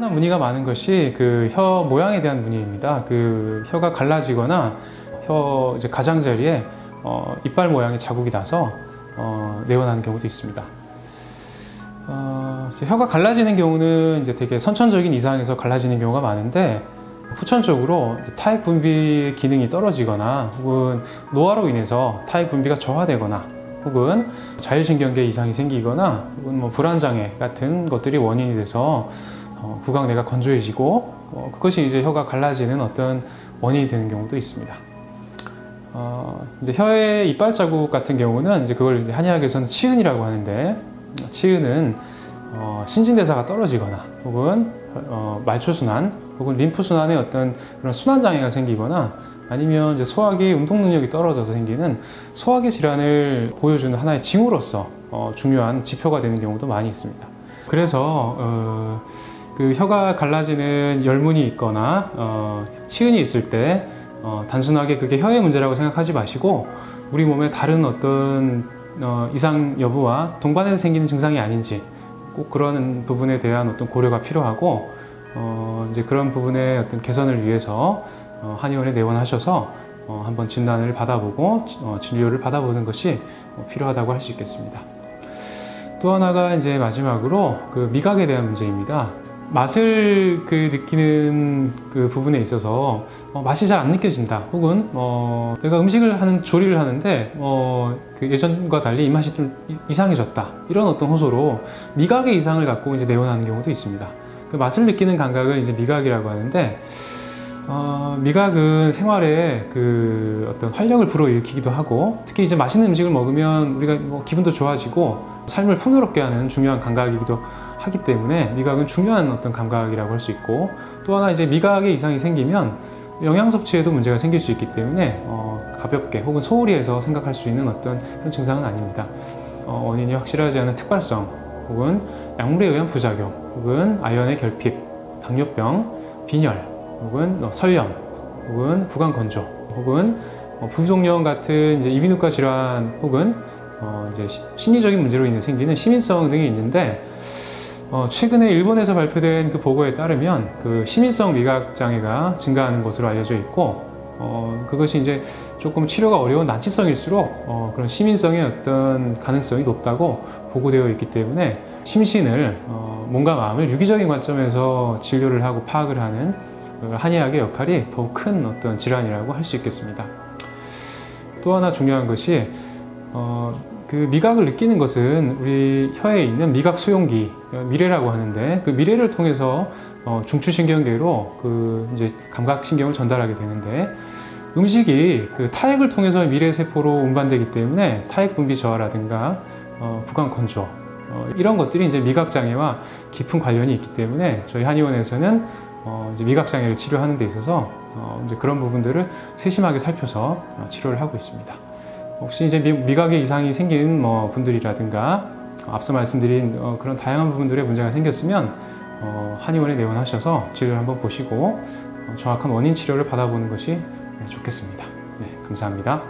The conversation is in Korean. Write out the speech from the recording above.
하나 문의가 많은 것이 그 혀 모양에 대한 문의입니다. 그 혀가 갈라지거나 혀 이제 가장자리에 이빨 모양의 자국이 나서 내원하는 경우도 있습니다. 혀가 갈라지는 경우는 이제 되게 선천적인 이상에서 갈라지는 경우가 많은데, 후천적으로 타액 분비 기능이 떨어지거나 혹은 노화로 인해서 타액 분비가 저하되거나 혹은 자율신경계 이상이 생기거나 혹은 뭐 불안장애 같은 것들이 원인이 돼서 구강내가 건조해지고 그것이 이제 혀가 갈라지는 어떤 원인이 되는 경우도 있습니다. 이제 혀의 이빨 자국 같은 경우는 이제 그걸 이제 한의학에서는 치은이라고 하는데, 치은은 신진대사가 떨어지거나 혹은 말초순환 혹은 림프순환의 어떤 그런 순환장애가 생기거나 아니면 이제 소화기 운동 능력이 떨어져서 생기는 소화기 질환을 보여주는 하나의 징후로서 중요한 지표가 되는 경우도 많이 있습니다. 그래서 그 혀가 갈라지는 열문이 있거나 치은이 있을 때 단순하게 그게 혀의 문제라고 생각하지 마시고 우리 몸의 다른 어떤 이상 여부와 동반해서 생기는 증상이 아닌지 꼭 그런 부분에 대한 어떤 고려가 필요하고 이제 그런 부분의 어떤 개선을 위해서 한의원에 내원하셔서 한번 진단을 받아보고 진료를 받아보는 것이 필요하다고 할 수 있겠습니다. 또 하나가 이제 마지막으로 그 미각에 대한 문제입니다. 맛을 느끼는 그 부분에 있어서 맛이 잘 안 느껴진다, 혹은 내가 음식을 하는 조리를 하는데 그 예전과 달리 이 맛이 좀 이상해졌다, 이런 어떤 호소로 미각의 이상을 갖고 이제 내원하는 경우도 있습니다. 그 맛을 느끼는 감각을 이제 미각이라고 하는데, 미각은 생활에 그 어떤 활력을 불어일으키기도 하고, 특히 이제 맛있는 음식을 먹으면 우리가 기분도 좋아지고 삶을 풍요롭게 하는 중요한 감각이기도 하기 때문에 미각은 중요한 어떤 감각이라고 할 수 있고, 또 하나 이제 미각에 이상이 생기면 영양 섭취에도 문제가 생길 수 있기 때문에 가볍게 혹은 소홀히 해서 생각할 수 있는 어떤 그런 증상은 아닙니다. 원인이 확실하지 않은 특발성 혹은 약물에 의한 부작용 혹은 아연의 결핍, 당뇨병, 빈혈 혹은 설염 혹은 구강 건조 혹은 부종염 같은 이제 이비인후과 질환 혹은 이제 심리적인 문제로 인해 생기는 시민성 등이 있는데, 최근에 일본에서 발표된 그 보고에 따르면 그 시민성 미각 장애가 증가하는 것으로 알려져 있고, 그것이 이제 조금 치료가 어려운 난치성일수록 그런 시민성의 어떤 가능성이 높다고 보고되어 있기 때문에 심신을 몸과 마음을 유기적인 관점에서 진료를 하고 파악을 하는 한의학의 역할이 더욱 큰 어떤 질환이라고 할 수 있겠습니다. 또 하나 중요한 것이 그 미각을 느끼는 것은 우리 혀에 있는 미각 수용기, 미래라고 하는데, 그 미래를 통해서 중추신경계로 그 이제 감각신경을 전달하게 되는데, 음식이 그 타액을 통해서 미래세포로 운반되기 때문에 타액 분비 저하라든가 구강 건조 이런 것들이 이제 미각 장애와 깊은 관련이 있기 때문에 저희 한의원에서는 이제 미각 장애를 치료하는 데 있어서 이제 그런 부분들을 세심하게 살펴서 치료를 하고 있습니다. 혹시 이제 미각에 이상이 생긴 분들이라든가 앞서 말씀드린 그런 다양한 부분들의 문제가 생겼으면 한의원에 내원하셔서 진료를 한번 보시고 정확한 원인 치료를 받아보는 것이 좋겠습니다. 네, 감사합니다.